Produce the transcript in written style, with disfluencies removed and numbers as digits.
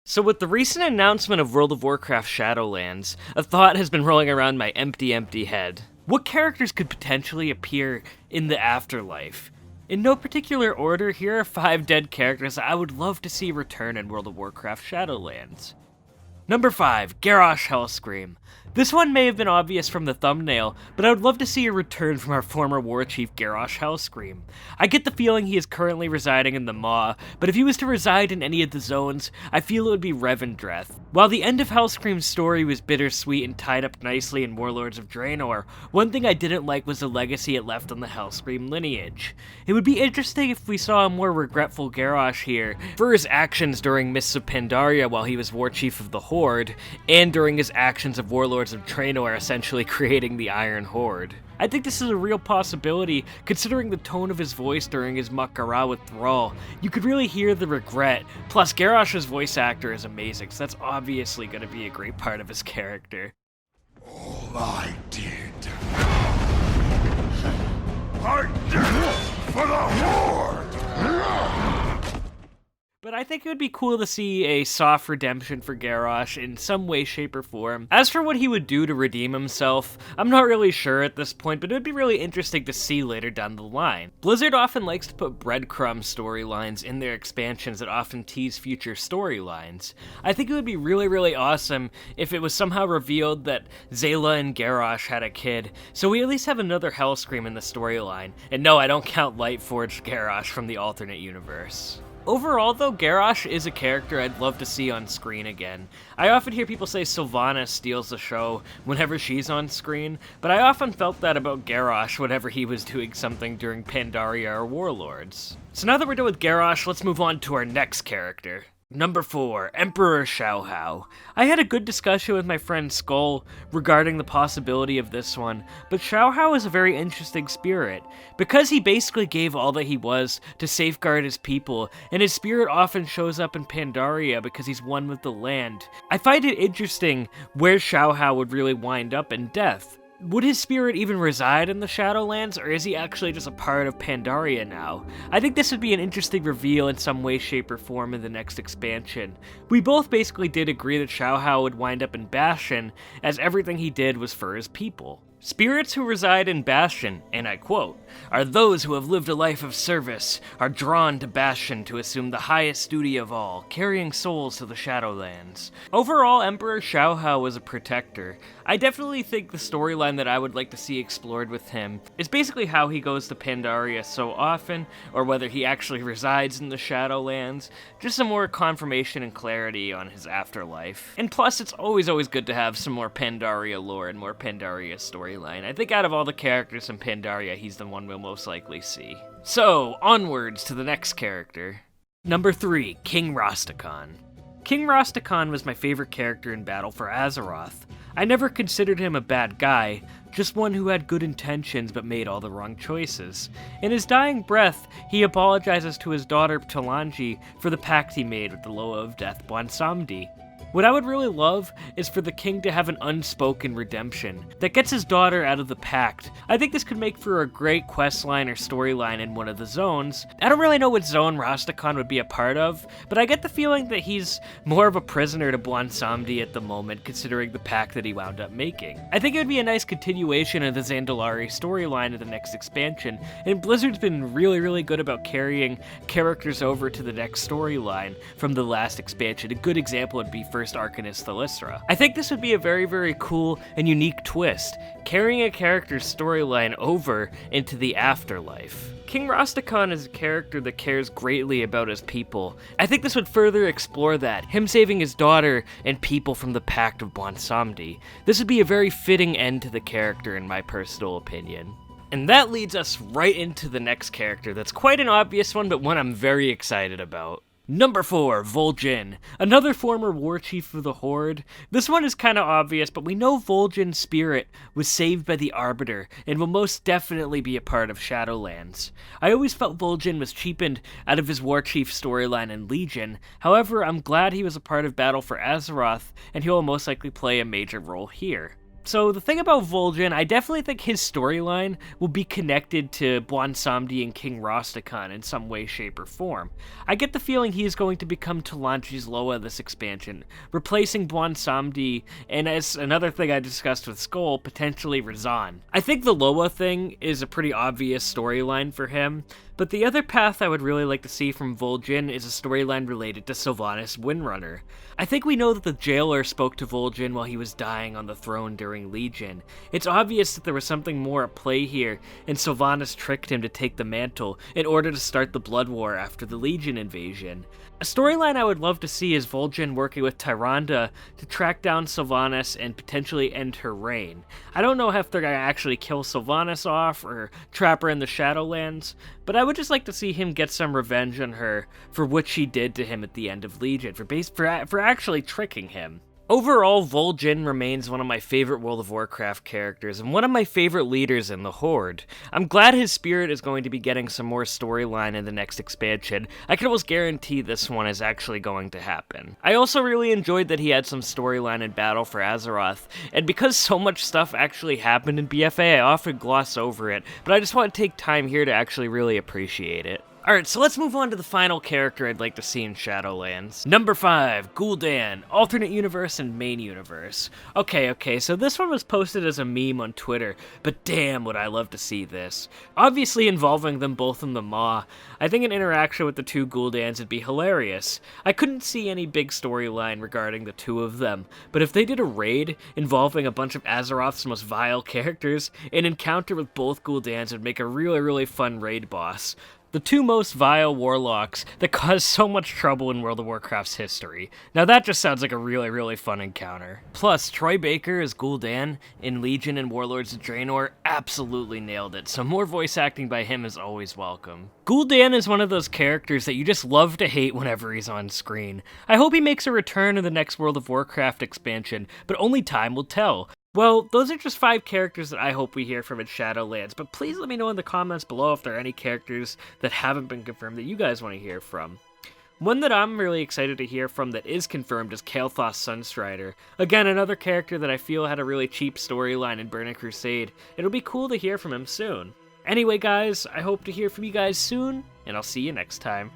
So with the recent announcement of World of Warcraft Shadowlands, a thought has been rolling around my empty head. What characters could potentially appear in the afterlife? In no particular order, here are 5 dead characters that I would love to see return in World of Warcraft Shadowlands. Number 5, Garrosh Hellscream. This one may have been obvious from the thumbnail, but I would love to see a return from our former war chief Garrosh Hellscream. I get the feeling he is currently residing in the Maw, but if he was to reside in any of the zones, I feel it would be Revendreth. While the end of Hellscream's story was bittersweet and tied up nicely in Warlords of Draenor, one thing I didn't like was the legacy it left on the Hellscream lineage. It would be interesting if we saw a more regretful Garrosh here for his actions during Mists of Pandaria while he was war chief of the Horde, and during his actions of Warlords of Draenor essentially creating the Iron Horde. I think this is a real possibility, considering the tone of his voice during his Mak'gara with Thrall. You could really hear the regret, plus Garrosh's voice actor is amazing, so that's obviously going to be a great part of his character. All I did for the Horde! But I think it would be cool to see a soft redemption for Garrosh in some way, shape, or form. As for what he would do to redeem himself, I'm not really sure at this point, but it would be really interesting to see later down the line. Blizzard often likes to put breadcrumb storylines in their expansions that often tease future storylines. I think it would be really awesome if it was somehow revealed that Zayla and Garrosh had a kid, so we at least have another Hellscream in the storyline. And no, I don't count Lightforged Garrosh from the alternate universe. Overall, though, Garrosh is a character I'd love to see on screen again. I often hear people say Sylvanas steals the show whenever she's on screen, but I often felt that about Garrosh whenever he was doing something during Pandaria or Warlords. So now that we're done with Garrosh, let's move on to our next character. Number 4, Emporer Shaohao. I had a good discussion with my friend Skull regarding the possibility of this one, but Shaohao is a very interesting spirit. Because he basically gave all that he was to safeguard his people, and his spirit often shows up in Pandaria because he's one with the land. I find it interesting where Shaohao would really wind up in death. Would his spirit even reside in the Shadowlands, or is he actually just a part of Pandaria now? I think this would be an interesting reveal in some way, shape, or form in the next expansion. We both basically did agree that Shaohao would wind up in Bastion, as everything he did was for his people. Spirits who reside in Bastion, and I quote, are those who have lived a life of service, are drawn to Bastion to assume the highest duty of all, carrying souls to the Shadowlands. Overall, Emporer Shaohao was a protector. I definitely think the storyline that I would like to see explored with him is basically how he goes to Pandaria so often, or whether he actually resides in the Shadowlands, just some more confirmation and clarity on his afterlife. And plus, it's always good to have some more Pandaria lore and more Pandaria storyline. I think out of all the characters in Pandaria, he's the one we'll most likely see. So, onwards to the next character. Number 3, King Rastakhan. King Rastakhan was my favorite character in Battle for Azeroth. I never considered him a bad guy, just one who had good intentions but made all the wrong choices. In his dying breath, he apologizes to his daughter Talanji for the pact he made with the Loa of Death Bwansamdi. What I would really love is for the king to have an unspoken redemption that gets his daughter out of the pact. I think this could make for a great questline or storyline in one of the zones. I don't really know what zone Rastakhan would be a part of, but I get the feeling that he's more of a prisoner to Bwansamdi at the moment, considering the pact that he wound up making. I think it would be a nice continuation of the Zandalari storyline of the next expansion, and Blizzard's been really good about carrying characters over to the next storyline from the last expansion. A good example would be First Arcanist Thalyssra. I think this would be a very cool and unique twist, carrying a character's storyline over into the afterlife. King Rastakhan is a character that cares greatly about his people. I think this would further explore that, him saving his daughter and people from the Pact of Bwansamdi. This would be a very fitting end to the character in my personal opinion. And that leads us right into the next character that's quite an obvious one, but one I'm very excited about. Number 4, Vol'jin, another former war chief of the Horde. This one is kinda obvious, but we know Vol'jin's spirit was saved by the Arbiter, and will most definitely be a part of Shadowlands. I always felt Vol'jin was cheapened out of his war chief storyline in Legion, however, I'm glad he was a part of Battle for Azeroth, and he will most likely play a major role here. So the thing about Vol'jin, I definitely think his storyline will be connected to Bwonsamdi and King Rastakhan in some way, shape, or form. I get the feeling he is going to become Talantri's Loa this expansion, replacing Bwonsamdi, and as another thing I discussed with Skull, potentially Razan. I think the Loa thing is a pretty obvious storyline for him, but the other path I would really like to see from Vol'jin is a storyline related to Sylvanas Windrunner. I think we know that the jailer spoke to Vol'jin while he was dying on the throne during Legion. It's obvious that there was something more at play here, and Sylvanas tricked him to take the mantle in order to start the Blood War after the Legion invasion. A storyline I would love to see is Vol'jin working with Tyrande to track down Sylvanas and potentially end her reign. I don't know if they're gonna actually kill Sylvanas off or trap her in the Shadowlands, but I would just like to see him get some revenge on her for what she did to him at the end of Legion, for actually tricking him. Overall, Vol'jin remains one of my favorite World of Warcraft characters, and one of my favorite leaders in the Horde. I'm glad his spirit is going to be getting some more storyline in the next expansion. I can almost guarantee this one is actually going to happen. I also really enjoyed that he had some storyline in Battle for Azeroth, and because so much stuff actually happened in BFA, I often gloss over it, but I just want to take time here to actually really appreciate it. Alright, so let's move on to the final character I'd like to see in Shadowlands. Number 5, Gul'dan, alternate universe and main universe. Okay, so this one was posted as a meme on Twitter, but damn would I love to see this. Obviously involving them both in the Maw, I think an interaction with the two Gul'dans would be hilarious. I couldn't see any big storyline regarding the two of them, but if they did a raid involving a bunch of Azeroth's most vile characters, an encounter with both Gul'dans would make a really fun raid boss. The two most vile warlocks that caused so much trouble in World of Warcraft's history. Now that just sounds like a really fun encounter. Plus, Troy Baker as Gul'dan in Legion and Warlords of Draenor absolutely nailed it, so more voice acting by him is always welcome. Gul'dan is one of those characters that you just love to hate whenever he's on screen. I hope he makes a return in the next World of Warcraft expansion, but only time will tell. Well, those are just 5 characters that I hope we hear from in Shadowlands, but please let me know in the comments below if there are any characters that haven't been confirmed that you guys want to hear from. One that I'm really excited to hear from that is confirmed is Kael'thas Sunstrider. Again, another character that I feel had a really cheap storyline in Burning Crusade. It'll be cool to hear from him soon. Anyway guys, I hope to hear from you guys soon, and I'll see you next time.